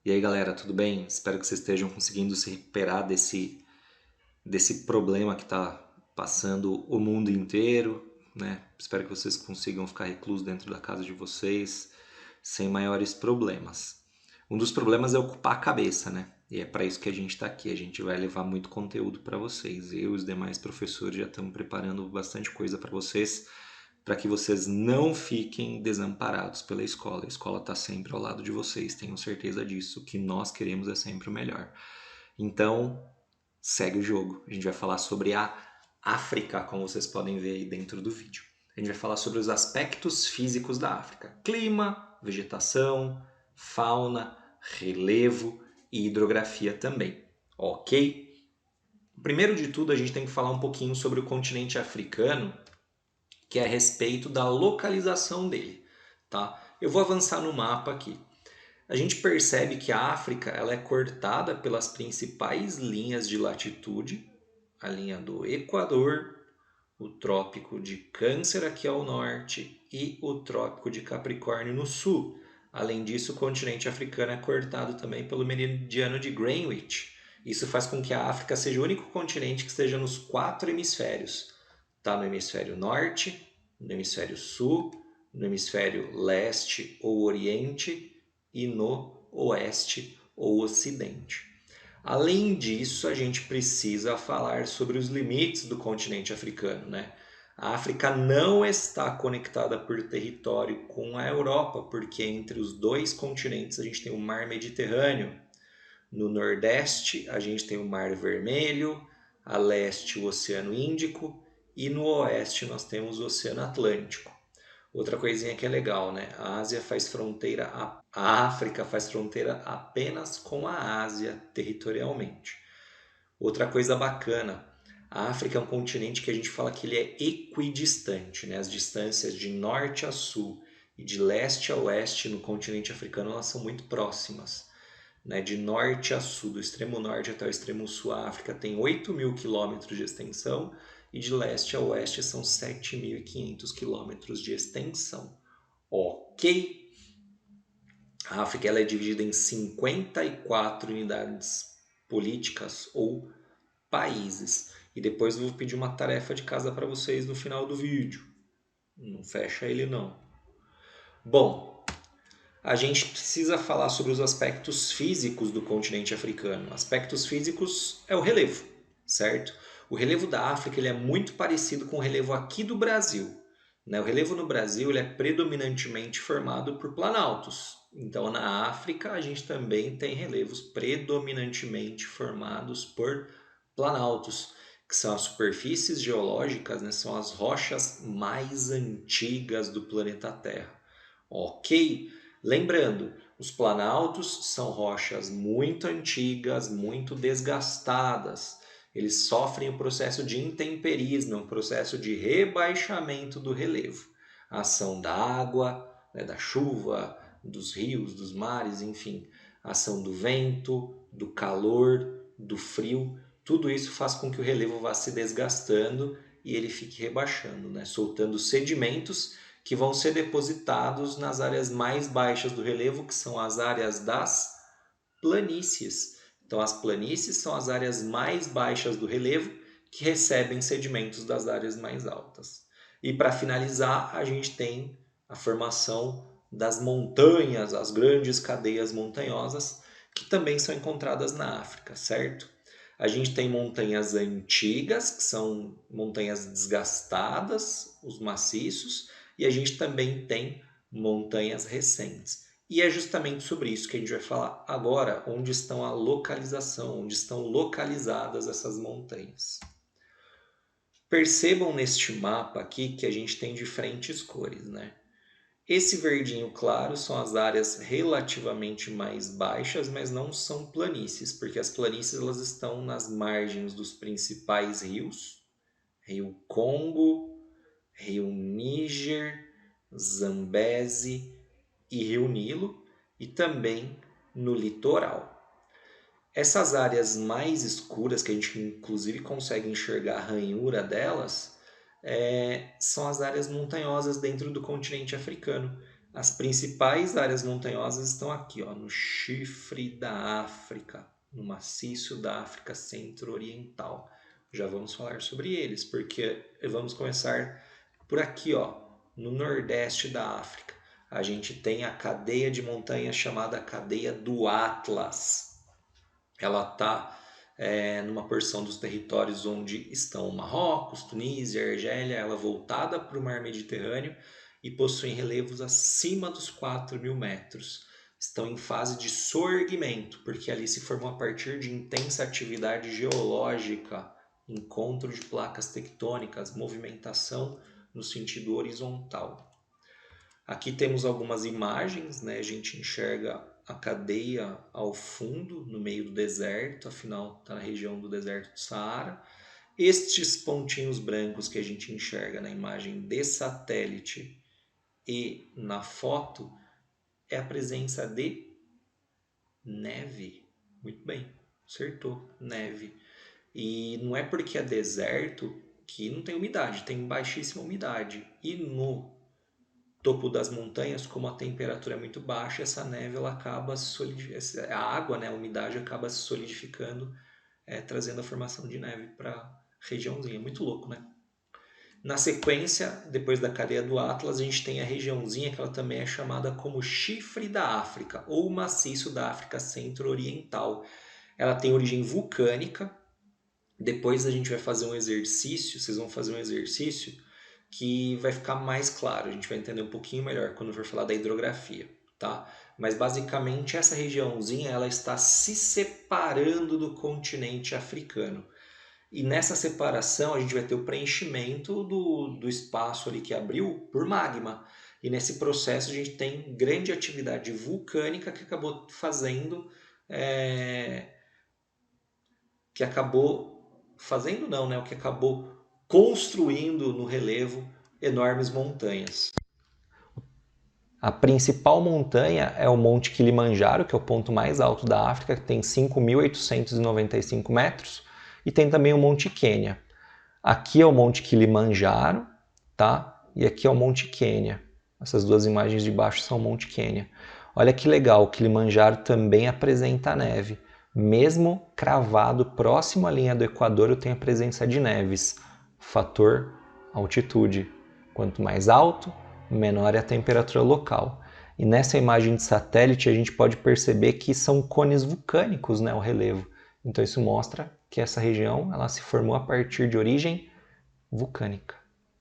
E aí, galera, tudo bem? Espero que vocês estejam conseguindo se recuperar desse problema que está passando o mundo inteiro, né? Espero que vocês consigam ficar reclusos dentro da casa de vocês sem maiores problemas. Um dos problemas é ocupar a cabeça, né? E é para isso que a gente está aqui. A gente vai levar muito conteúdo para vocês. Eu e os demais professores já estamos preparando bastante coisa para que vocês não fiquem desamparados pela escola. A escola está sempre ao lado de vocês, tenham certeza disso. O que nós queremos é sempre o melhor. Então, segue o jogo. A gente vai falar sobre a África, como vocês podem ver aí dentro do vídeo. A gente vai falar sobre os aspectos físicos da África: clima, vegetação, fauna, relevo e hidrografia também. Ok? Primeiro de tudo, a gente tem que falar um pouquinho sobre o continente africano, que é a respeito da localização dele, tá? Eu vou avançar no mapa aqui. A gente percebe que a África ela é cortada pelas principais linhas de latitude, a linha do Equador, o Trópico de Câncer aqui ao norte e o Trópico de Capricórnio no sul. Além disso, o continente africano é cortado também pelo meridiano de Greenwich. Isso faz com que a África seja o único continente que esteja nos 4 hemisférios. Está no hemisfério norte, no hemisfério sul, no hemisfério leste ou oriente e no oeste ou ocidente. Além disso, a gente precisa falar sobre os limites do continente africano, né? A África não está conectada por território com a Europa, porque entre os dois continentes a gente tem o Mar Mediterrâneo. No Nordeste a gente tem o Mar Vermelho, a leste o Oceano Índico e no oeste nós temos o Oceano Atlântico. Outra coisinha que é legal, né? A África faz fronteira apenas com a Ásia territorialmente. Outra coisa bacana, a África é um continente que a gente fala que ele é equidistante, né? As distâncias de norte a sul e de leste a oeste no continente africano elas são muito próximas. Né? De norte a sul, do extremo norte até o extremo sul, a África tem 8.000 quilômetros de extensão e de leste a oeste são 7.500 quilômetros de extensão. Ok? A África ela é dividida em 54 unidades políticas ou países. E depois eu vou pedir uma tarefa de casa para vocês no final do vídeo. Não fecha ele não. Bom, a gente precisa falar sobre os aspectos físicos do continente africano. Aspectos físicos é o relevo, certo? O relevo da África ele é muito parecido com o relevo aqui do Brasil. Né? O relevo no Brasil ele é predominantemente formado por planaltos. Então, na África, a gente também tem relevos predominantemente formados por planaltos, que são as superfícies geológicas, né? São as rochas mais antigas do planeta Terra. Ok? Lembrando, os planaltos são rochas muito antigas, muito desgastadas. Eles sofrem o processo de intemperismo, um processo de rebaixamento do relevo. A ação da água, né, da chuva, dos rios, dos mares, enfim. A ação do vento, do calor, do frio. Tudo isso faz com que o relevo vá se desgastando e ele fique rebaixando, né, soltando sedimentos que vão ser depositados nas áreas mais baixas do relevo, que são as áreas das planícies. Então, as planícies são as áreas mais baixas do relevo que recebem sedimentos das áreas mais altas. E para finalizar, a gente tem a formação das montanhas, as grandes cadeias montanhosas, que também são encontradas na África, certo? A gente tem montanhas antigas, que são montanhas desgastadas, os maciços, e a gente também tem montanhas recentes. E é justamente sobre isso que a gente vai falar agora, onde estão a localização, onde estão localizadas essas montanhas. Percebam neste mapa aqui que a gente tem diferentes cores, né? Esse verdinho claro são as áreas relativamente mais baixas, mas não são planícies, porque as planícies elas estão nas margens dos principais rios, Rio Congo, Rio Níger, Zambeze e Rio Nilo, e também no litoral. Essas áreas mais escuras, que a gente inclusive consegue enxergar a ranhura delas, são as áreas montanhosas dentro do continente africano. As principais áreas montanhosas estão aqui, ó, no chifre da África, no maciço da África Centro-Oriental. Já vamos falar sobre eles, porque vamos começar por aqui, ó, no nordeste da África. A gente tem a cadeia de montanhas chamada cadeia do Atlas. Ela está numa porção dos territórios onde estão Marrocos, Tunísia, Argélia, ela voltada para o mar Mediterrâneo e possuem relevos acima dos 4.000 metros. Estão em fase de soerguimento, porque ali se formou a partir de intensa atividade geológica, encontro de placas tectônicas, movimentação no sentido horizontal. Aqui temos algumas imagens, né? A gente enxerga a cadeia ao fundo, no meio do deserto, afinal está na região do deserto do Saara. Estes pontinhos brancos que a gente enxerga na imagem de satélite e na foto é a presença de neve. Muito bem, acertou, neve. E não é porque é deserto que não tem umidade, tem baixíssima umidade. E no topo das montanhas, como a temperatura é muito baixa, essa neve ela acaba a água, né, a umidade acaba se solidificando, trazendo a formação de neve para a regiãozinha. Muito louco, né? Na sequência, depois da cadeia do Atlas, a gente tem a regiãozinha que ela também é chamada como Chifre da África, ou Maciço da África Centro-Oriental. Ela tem origem vulcânica. Depois a gente vai fazer um exercício, vocês vão fazer um exercício que vai ficar mais claro, a gente vai entender um pouquinho melhor quando for falar da hidrografia, tá? Mas basicamente essa regiãozinha ela está se separando do continente africano. E nessa separação a gente vai ter o preenchimento do espaço ali que abriu por magma. E nesse processo a gente tem grande atividade vulcânica que acabou fazendo... que acabou fazendo não, né? O que acabou construindo no relevo enormes montanhas. A principal montanha é o Monte Kilimanjaro, que é o ponto mais alto da África, que tem 5.895 metros, e tem também o Monte Quênia. Aqui é o Monte Kilimanjaro, tá? E aqui é o Monte Quênia. Essas duas imagens de baixo são o Monte Quênia. Olha que legal, o Kilimanjaro também apresenta neve. Mesmo cravado próximo à linha do Equador, eu tenho a presença de neves. Fator altitude. Quanto mais alto, menor é a temperatura local. E nessa imagem de satélite a gente pode perceber que são cones vulcânicos, né, o relevo. Então isso mostra que essa região ela se formou a partir de origem vulcânica.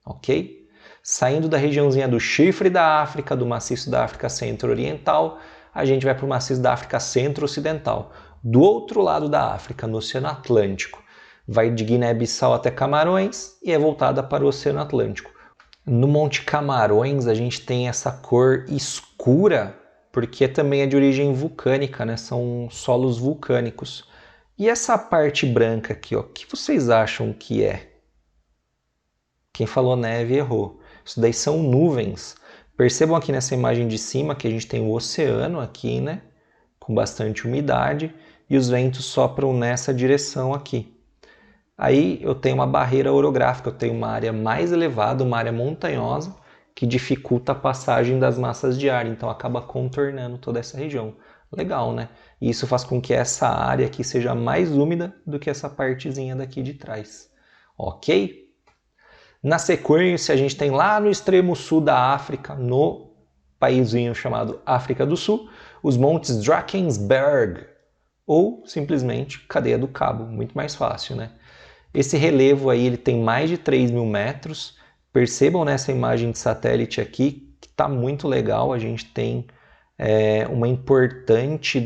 Ok? Saindo da regiãozinha do chifre da África, do maciço da África Centro-Oriental, a gente vai para o maciço da África Centro-Ocidental. Do outro lado da África, no Oceano Atlântico. Vai de Guiné-Bissau até Camarões e é voltada para o Oceano Atlântico. No Monte Camarões a gente tem essa cor escura, porque também é de origem vulcânica, né? São solos vulcânicos. E essa parte branca aqui, ó, o que vocês acham que é? Quem falou neve errou. Isso daí são nuvens. Percebam aqui nessa imagem de cima que a gente tem o oceano aqui, né? Com bastante umidade e os ventos sopram nessa direção aqui. Aí eu tenho uma barreira orográfica, eu tenho uma área mais elevada, uma área montanhosa, que dificulta a passagem das massas de ar, então acaba contornando toda essa região. Legal, né? E isso faz com que essa área aqui seja mais úmida do que essa partezinha daqui de trás. Ok? Na sequência, a gente tem lá no extremo sul da África, no paísinho chamado África do Sul, os montes Drakensberg, ou simplesmente Cadeia do Cabo, muito mais fácil, né? Esse relevo aí ele tem mais de 3.000 metros. Percebam nessa imagem de satélite aqui que está muito legal. A gente tem um importante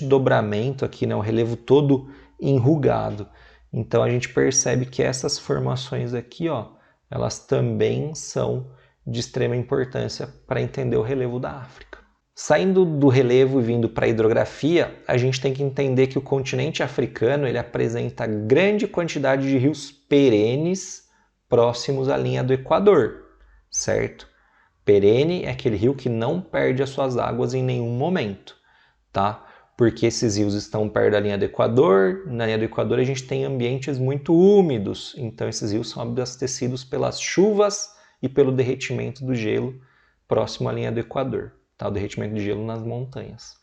dobramento aqui, né? O relevo todo enrugado. Então a gente percebe que essas formações aqui, ó, elas também são de extrema importância para entender o relevo da África. Saindo do relevo e vindo para a hidrografia, a gente tem que entender que o continente africano ele apresenta grande quantidade de rios perenes próximos à linha do Equador, certo? Perene é aquele rio que não perde as suas águas em nenhum momento, tá? Porque esses rios estão perto da linha do Equador, na linha do Equador a gente tem ambientes muito úmidos, então esses rios são abastecidos pelas chuvas e pelo derretimento do gelo próximo à linha do Equador, tá? O derretimento de gelo nas montanhas.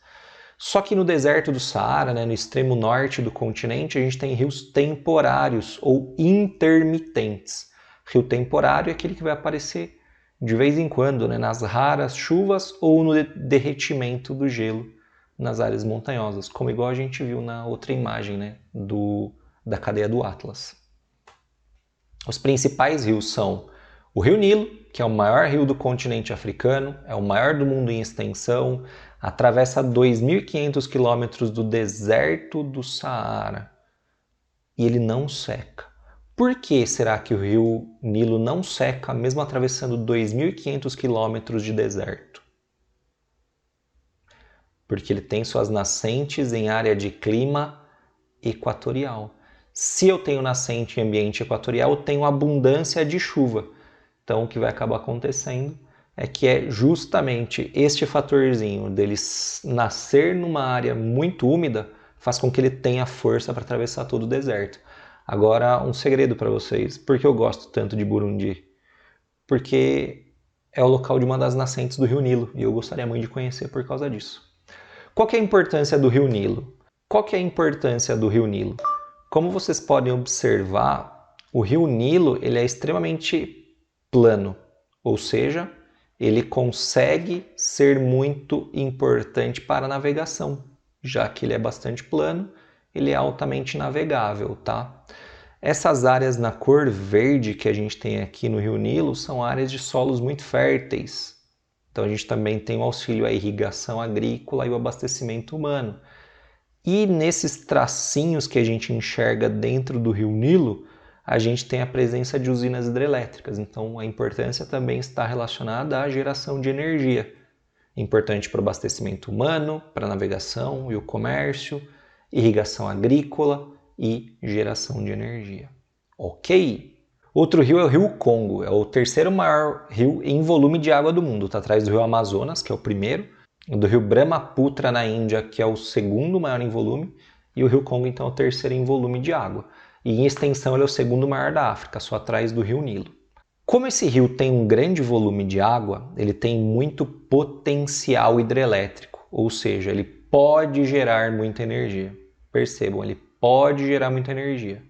Só que no deserto do Saara, né, no extremo norte do continente, a gente tem rios temporários ou intermitentes. Rio temporário é aquele que vai aparecer de vez em quando, né, nas raras chuvas ou no derretimento do gelo nas áreas montanhosas, como igual a gente viu na outra imagem, né, da cadeia do Atlas. Os principais rios são o Rio Nilo, que é o maior rio do continente africano, é o maior do mundo em extensão, atravessa 2.500 quilômetros do deserto do Saara e ele não seca. Por que será que o rio Nilo não seca, mesmo atravessando 2.500 quilômetros de deserto? Porque ele tem suas nascentes em área de clima equatorial. Se eu tenho nascente em ambiente equatorial, eu tenho abundância de chuva. Então, o que vai acabar acontecendo é que é justamente este fatorzinho dele nascer numa área muito úmida faz com que ele tenha força para atravessar todo o deserto. Agora, um segredo para vocês. Por que eu gosto tanto de Burundi? Porque é o local de uma das nascentes do Rio Nilo e eu gostaria muito de conhecer por causa disso. Qual que é a importância do Rio Nilo? Qual que é a importância do Rio Nilo? Como vocês podem observar, o Rio Nilo ele é extremamente plano, ou seja, ele consegue ser muito importante para a navegação, já que ele é bastante plano, ele é altamente navegável, tá? Essas áreas na cor verde que a gente tem aqui no Rio Nilo são áreas de solos muito férteis. Então a gente também tem o auxílio à irrigação agrícola e o abastecimento humano. E nesses tracinhos que a gente enxerga dentro do Rio Nilo, a gente tem a presença de usinas hidrelétricas. Então a importância também está relacionada à geração de energia. Importante para o abastecimento humano, para a navegação e o comércio, irrigação agrícola e geração de energia. Ok? Outro rio é o Rio Congo, é o terceiro maior rio em volume de água do mundo. Está atrás do Rio Amazonas, que é o primeiro, do Rio Brahmaputra na Índia, que é o segundo maior em volume, e o Rio Congo, então, é o terceiro em volume de água. E em extensão ele é o segundo maior da África, só atrás do Rio Nilo. Como esse rio tem um grande volume de água, ele tem muito potencial hidrelétrico, ou seja, ele pode gerar muita energia. Percebam, ele pode gerar muita energia.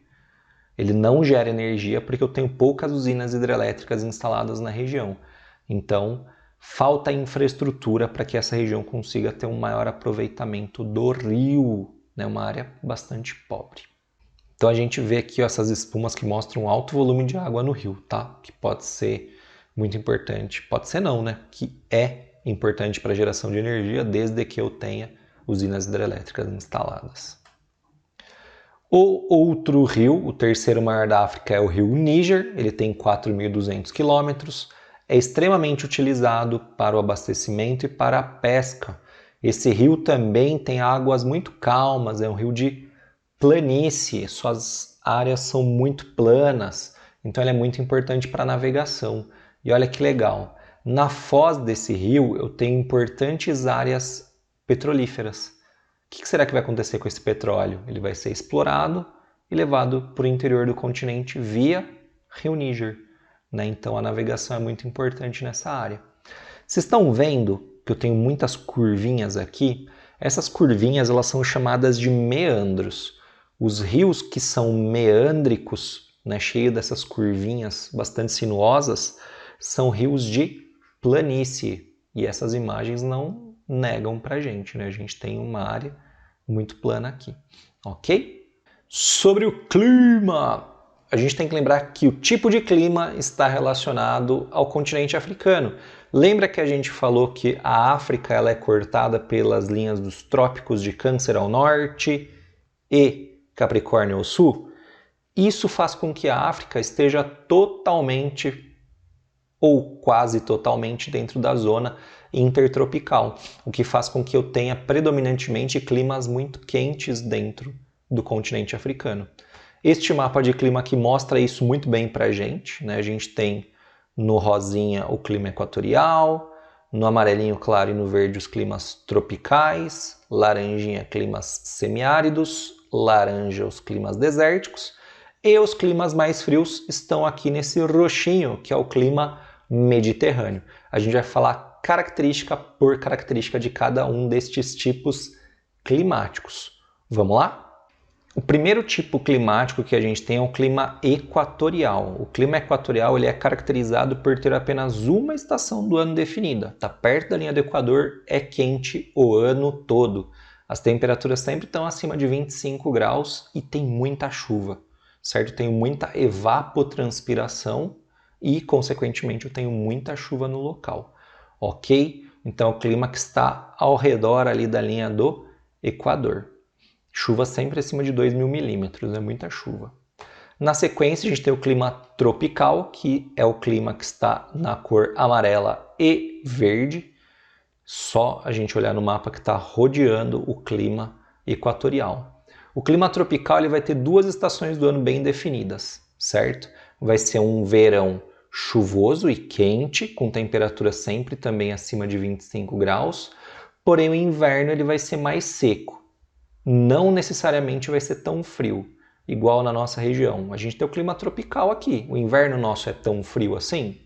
Ele não gera energia porque eu tenho poucas usinas hidrelétricas instaladas na região. Então, falta infraestrutura para que essa região consiga ter um maior aproveitamento do rio, né? Uma área bastante pobre. Então a gente vê aqui ó, essas espumas que mostram um alto volume de água no rio, tá? Que pode ser muito importante, pode ser não, né? Que é importante para a geração de energia desde que eu tenha usinas hidrelétricas instaladas. O outro rio, o terceiro maior da África, é o rio Níger, ele tem 4.200 quilômetros, é extremamente utilizado para o abastecimento e para a pesca. Esse rio também tem águas muito calmas, é um rio de planície, suas áreas são muito planas, então ele é muito importante para a navegação. E olha que legal, na foz desse rio eu tenho importantes áreas petrolíferas. O que será que vai acontecer com esse petróleo? Ele vai ser explorado e levado para o interior do continente via Rio Níger, né? Então a navegação é muito importante nessa área. Vocês estão vendo que eu tenho muitas curvinhas aqui? Essas curvinhas elas são chamadas de meandros. Os rios que são meândricos, né, cheios dessas curvinhas bastante sinuosas, são rios de planície. E essas imagens não negam para a gente, né? A gente tem uma área muito plana aqui, ok? Sobre o clima, a gente tem que lembrar que o tipo de clima está relacionado ao continente africano. Lembra que a gente falou que a África ela é cortada pelas linhas dos trópicos de Câncer ao norte e Capricórnio ao sul? Isso faz com que a África esteja totalmente ou quase totalmente dentro da zona intertropical, o que faz com que eu tenha predominantemente climas muito quentes dentro do continente africano. Este mapa de clima aqui mostra isso muito bem para a gente, né? A gente tem no rosinha o clima equatorial, no amarelinho claro e no verde os climas tropicais, laranjinha climas semiáridos, laranja os climas desérticos, e os climas mais frios estão aqui nesse roxinho, que é o clima mediterrâneo. A gente vai falar característica por característica de cada um destes tipos climáticos. Vamos lá? O primeiro tipo climático que a gente tem é o clima equatorial. O clima equatorial ele é caracterizado por ter apenas uma estação do ano definida. Está perto da linha do Equador, é quente o ano todo. As temperaturas sempre estão acima de 25 graus e tem muita chuva, certo? Tem muita evapotranspiração e, consequentemente, eu tenho muita chuva no local, ok? Então, é o clima que está ao redor ali da linha do Equador. Chuva sempre acima de 2.000 milímetros, é muita chuva. Na sequência, a gente tem o clima tropical, que é o clima que está na cor amarela e verde. Só a gente olhar no mapa que está rodeando o clima equatorial. O clima tropical ele vai ter duas estações do ano bem definidas, certo? Vai ser um verão chuvoso e quente, com temperatura sempre também acima de 25 graus, porém o inverno ele vai ser mais seco. Não necessariamente vai ser tão frio, igual na nossa região. A gente tem o clima tropical aqui. O inverno nosso é tão frio assim?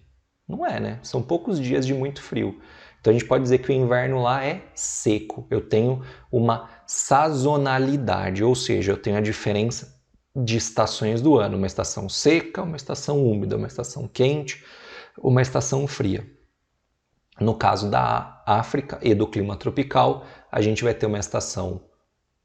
Não é, né? São poucos dias de muito frio. Então a gente pode dizer que o inverno lá é seco. Eu tenho uma sazonalidade, ou seja, eu tenho a diferença de estações do ano. Uma estação seca, uma estação úmida, uma estação quente, uma estação fria. No caso da África e do clima tropical, a gente vai ter uma estação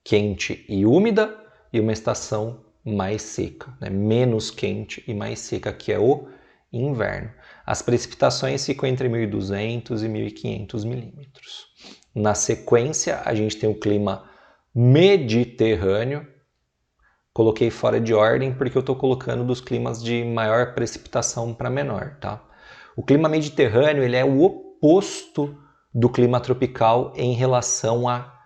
quente e úmida e uma estação mais seca, né? Menos quente e mais seca, que é o inverno. As precipitações ficam entre 1.200 e 1.500 milímetros. Na sequência, a gente tem o clima mediterrâneo. Coloquei fora de ordem porque eu estou colocando dos climas de maior precipitação para menor, tá? O clima mediterrâneo ele é o oposto do clima tropical em relação à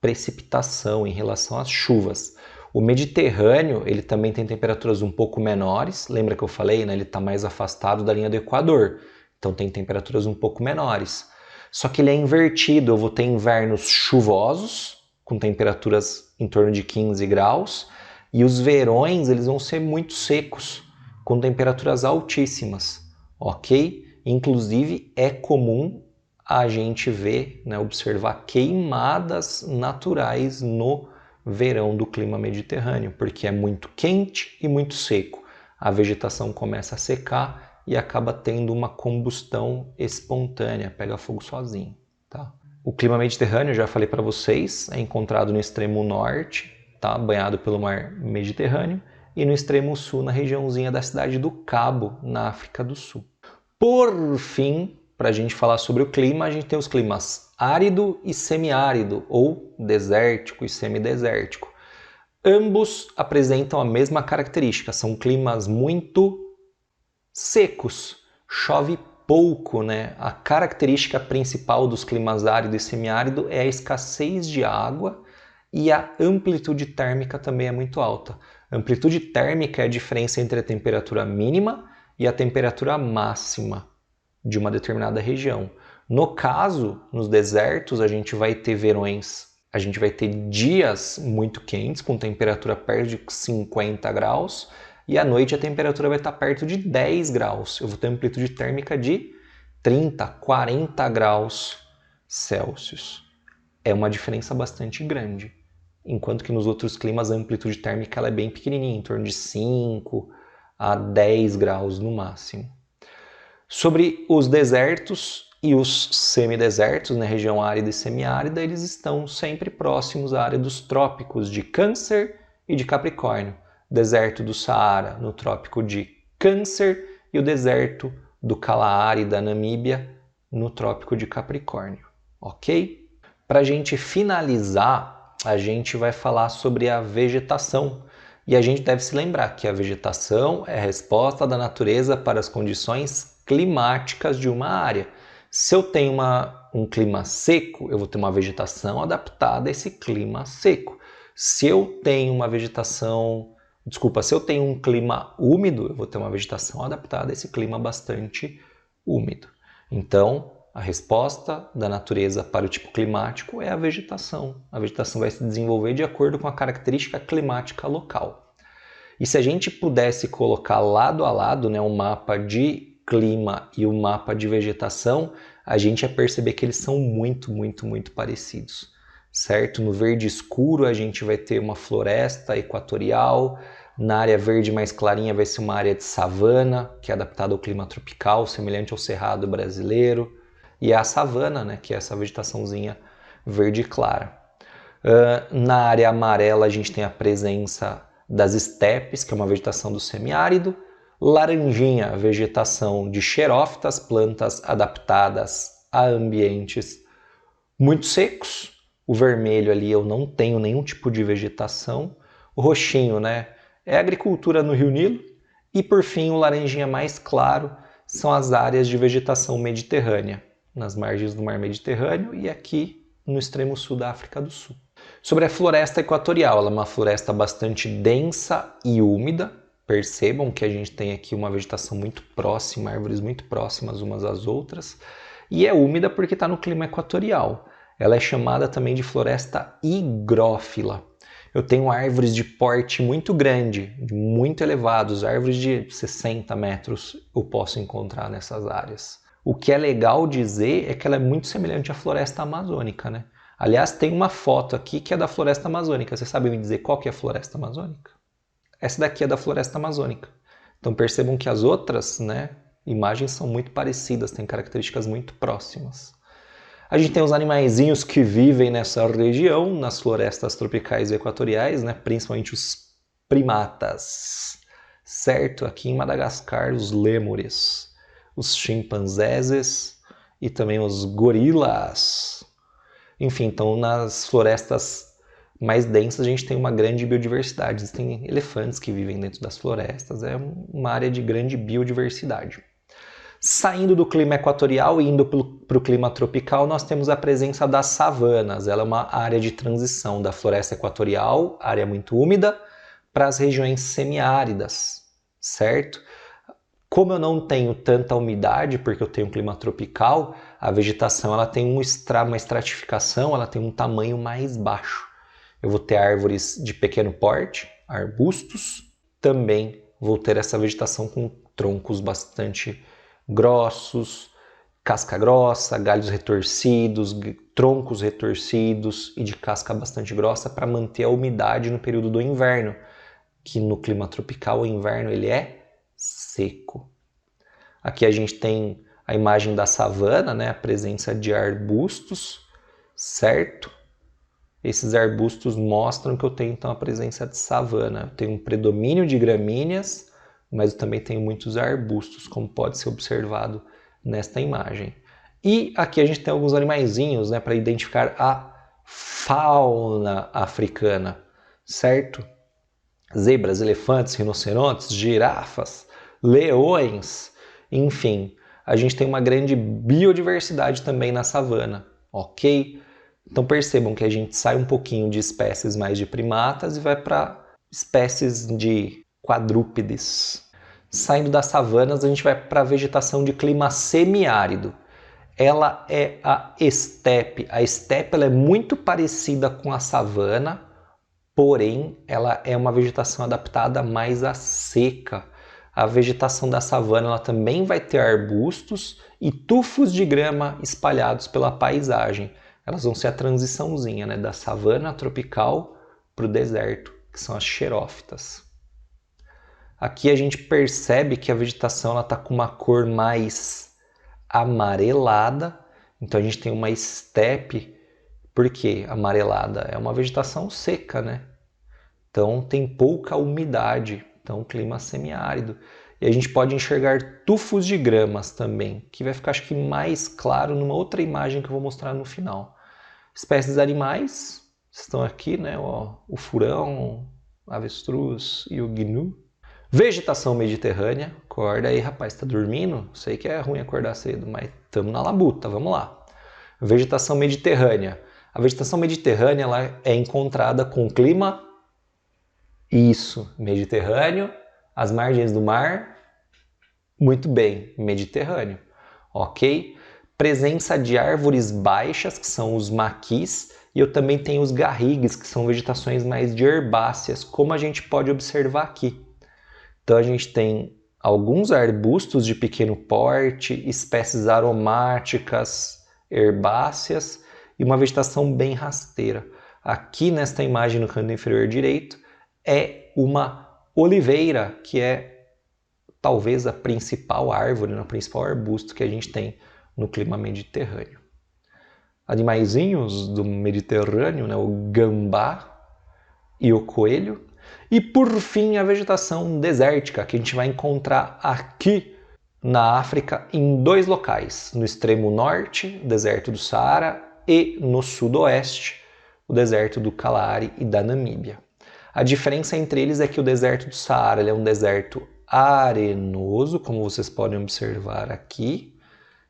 precipitação, em relação às chuvas. O Mediterrâneo ele também tem temperaturas um pouco menores, lembra que eu falei, né? Ele está mais afastado da linha do Equador, então tem temperaturas um pouco menores. Só que ele é invertido, eu vou ter invernos chuvosos, com temperaturas em torno de 15 graus, e os verões eles vão ser muito secos, com temperaturas altíssimas, ok? Inclusive é comum a gente vê, né, observar queimadas naturais no verão do clima mediterrâneo, porque é muito quente e muito seco. A vegetação começa a secar e acaba tendo uma combustão espontânea, pega fogo sozinho, tá? O clima mediterrâneo, já falei para vocês, é encontrado no extremo norte, tá, banhado pelo mar Mediterrâneo, e no extremo sul, na regiãozinha da cidade do Cabo, na África do Sul. Por fim, para a gente falar sobre o clima, a gente tem os climas árido e semiárido, ou desértico e semidesértico. Ambos apresentam a mesma característica, são climas muito secos, chove pouco, né? A característica principal dos climas árido e semiárido é a escassez de água e a amplitude térmica também é muito alta. A amplitude térmica é a diferença entre a temperatura mínima e a temperatura máxima de uma determinada região. No caso, nos desertos, a gente vai ter verões, a gente vai ter dias muito quentes, com temperatura perto de 50 graus, e à noite a temperatura vai estar perto de 10 graus. Eu vou ter amplitude térmica de 30, 40 graus Celsius. É uma diferença bastante grande. Enquanto que nos outros climas a amplitude térmica ela é bem pequenininha, em torno de 5 a 10 graus no máximo. Sobre os desertos e os semidesertos, na região árida e semiárida, eles estão sempre próximos à área dos trópicos de Câncer e de Capricórnio. Deserto do Saara no trópico de Câncer e o deserto do Kalahari da Namíbia no trópico de Capricórnio, ok? Para a gente finalizar, a gente vai falar sobre a vegetação. E a gente deve se lembrar que a vegetação é a resposta da natureza para as condições climáticas de uma área. Se eu tenho um clima seco, eu vou ter uma vegetação adaptada a esse clima seco. Se eu tenho se eu tenho um clima úmido, eu vou ter uma vegetação adaptada a esse clima bastante úmido. Então, a resposta da natureza para o tipo climático é a vegetação. A vegetação vai se desenvolver de acordo com a característica climática local. E se a gente pudesse colocar lado a lado, né, um mapa de clima e o mapa de vegetação, a gente ia perceber que eles são muito, muito, muito parecidos, certo? No verde escuro a gente vai ter uma floresta equatorial, na área verde mais clarinha vai ser uma área de savana, que é adaptada ao clima tropical, semelhante ao cerrado brasileiro, e a savana, né, que é essa vegetaçãozinha verde clara. Na área amarela a gente tem a presença das estepes, que é uma vegetação do semiárido. Laranjinha, a vegetação de xerófitas, plantas adaptadas a ambientes muito secos. O vermelho ali eu não tenho nenhum tipo de vegetação. O roxinho, né, é agricultura no Rio Nilo. E por fim, o laranjinha mais claro são as áreas de vegetação mediterrânea, nas margens do mar Mediterrâneo e aqui no extremo sul da África do Sul. Sobre a floresta equatorial, ela é uma floresta bastante densa e úmida. Percebam que a gente tem aqui uma vegetação muito próxima, árvores muito próximas umas às outras. E é úmida porque está no clima equatorial. Ela é chamada também de floresta higrófila. Eu tenho árvores de porte muito grande, muito elevados, árvores de 60 metros eu posso encontrar nessas áreas. O que é legal dizer é que ela é muito semelhante à floresta amazônica, né? Aliás, tem uma foto aqui que é da floresta amazônica. Você sabe me dizer qual que é a floresta amazônica? Essa daqui é da floresta amazônica. Então percebam que as outras, né, imagens são muito parecidas, têm características muito próximas. A gente tem os animaizinhos que vivem nessa região, nas florestas tropicais e equatoriais, né, principalmente os primatas. Certo? Aqui em Madagascar, os lêmures, os chimpanzés e também os gorilas. Enfim, então nas florestas mais densas a gente tem uma grande biodiversidade. Existem elefantes que vivem dentro das florestas, é uma área de grande biodiversidade. Saindo do clima equatorial e indo para o clima tropical, nós temos a presença das savanas. Ela é uma área de transição da floresta equatorial, área muito úmida, para as regiões semiáridas, certo? Como eu não tenho tanta umidade, porque eu tenho um clima tropical, a vegetação ela tem uma estratificação, ela tem um tamanho mais baixo. Eu vou ter árvores de pequeno porte, arbustos, também vou ter essa vegetação com troncos bastante grossos, casca grossa, galhos retorcidos, troncos retorcidos e de casca bastante grossa para manter a umidade no período do inverno, que no clima tropical o inverno ele é seco. Aqui a gente tem a imagem da savana, né? A presença de arbustos, certo? Esses arbustos mostram que eu tenho então a presença de savana. Eu tenho um predomínio de gramíneas, mas eu também tenho muitos arbustos, como pode ser observado nesta imagem. E aqui a gente tem alguns animaizinhos, né, para identificar a fauna africana, certo? Zebras, elefantes, rinocerontes, girafas, leões, enfim. A gente tem uma grande biodiversidade também na savana, ok? Então percebam que a gente sai um pouquinho de espécies mais de primatas e vai para espécies de quadrúpedes. Saindo das savanas, a gente vai para a vegetação de clima semiárido. Ela é a estepe. A estepe ela é muito parecida com a savana, porém ela é uma vegetação adaptada mais à seca. A vegetação da savana ela também vai ter arbustos e tufos de grama espalhados pela paisagem. Elas vão ser a transiçãozinha, né, da savana tropical para o deserto, que são as xerófitas. Aqui a gente percebe que a vegetação está com uma cor mais amarelada, então a gente tem uma estepe. Por que amarelada? É uma vegetação seca, né? Então tem pouca umidade, então clima semiárido. E a gente pode enxergar tufos de gramas também, que vai ficar acho que mais claro numa outra imagem que eu vou mostrar no final. Espécies de animais estão aqui, né? O furão, avestruz e o gnu. Vegetação mediterrânea. Acorda aí, rapaz, tá dormindo? Sei que é ruim acordar cedo, mas estamos na labuta, vamos lá. Vegetação mediterrânea. A vegetação mediterrânea ela é encontrada com clima mediterrâneo, as margens do mar, muito bem, mediterrâneo, ok? Presença de árvores baixas, que são os maquis, e eu também tenho os garrigues, que são vegetações mais de herbáceas, como a gente pode observar aqui. Então a gente tem alguns arbustos de pequeno porte, espécies aromáticas, herbáceas e uma vegetação bem rasteira. Aqui nesta imagem no canto inferior direito é uma oliveira, que é talvez a principal árvore, o principal arbusto que a gente tem no clima mediterrâneo. Animaizinhos do Mediterrâneo, né, o gambá e o coelho. E por fim a vegetação desértica, que a gente vai encontrar aqui na África em dois locais, no extremo norte, o deserto do Saara, e no sudoeste, o deserto do Kalahari e da Namíbia. A diferença entre eles é que o deserto do Saara ele é um deserto arenoso, como vocês podem observar aqui,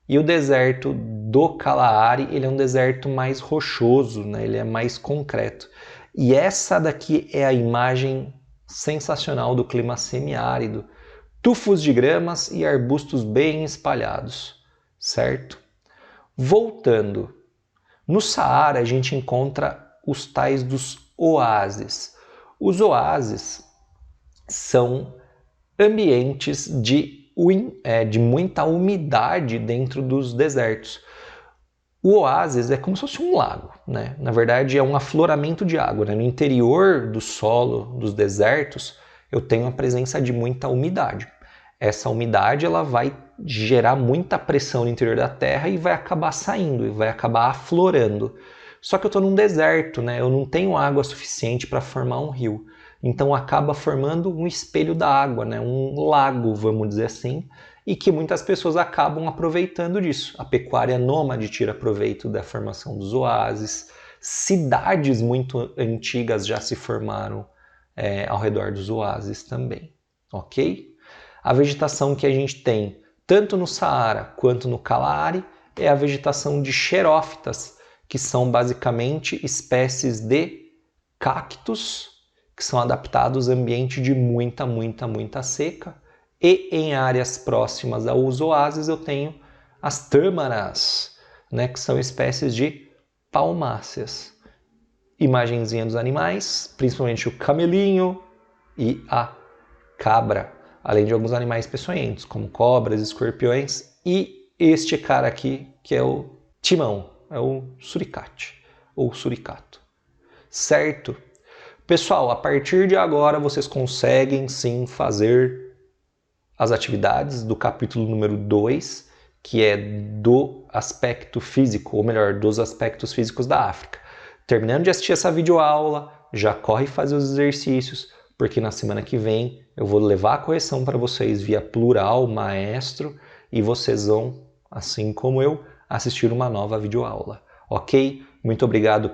e o deserto do Kalahari ele é um deserto mais rochoso, né? Ele é mais concreto. E essa daqui é a imagem sensacional do clima semiárido, tufos de gramas e arbustos bem espalhados, certo? Voltando, no Saara a gente encontra os tais dos oásis. Os oásis são ambientes de muita umidade dentro dos desertos. O oásis é como se fosse um lago, né? Na verdade é um afloramento de água, né? No interior do solo dos desertos eu tenho a presença de muita umidade. Essa umidade ela vai gerar muita pressão no interior da terra e vai acabar saindo, e vai acabar aflorando. Só que eu estou num deserto, né? Eu não tenho água suficiente para formar um rio. Então acaba formando um espelho da água, né? Um lago, vamos dizer assim, e que muitas pessoas acabam aproveitando disso. A pecuária nômade tira proveito da formação dos oásis, cidades muito antigas já se formaram ao redor dos oásis também, ok? A vegetação que a gente tem, tanto no Saara quanto no Kalahari, é a vegetação de xerófitas, que são basicamente espécies de cactos, que são adaptados a ambiente de muita seca. E em áreas próximas aos oásis eu tenho as tâmaras, né, que são espécies de palmáceas. Imagenzinha dos animais, principalmente o camelinho e a cabra, além de alguns animais peçonhentos, como cobras, escorpiões e este cara aqui, que é o timão, é o suricate ou suricato. Certo? Pessoal, a partir de agora vocês conseguem sim fazer as atividades do capítulo número 2, que é do aspecto físico, ou melhor, dos aspectos físicos da África. Terminando de assistir essa videoaula, já corre fazer os exercícios, porque na semana que vem eu vou levar a correção para vocês via plural, maestro, e vocês vão, assim como eu, assistir uma nova videoaula. Ok? Muito obrigado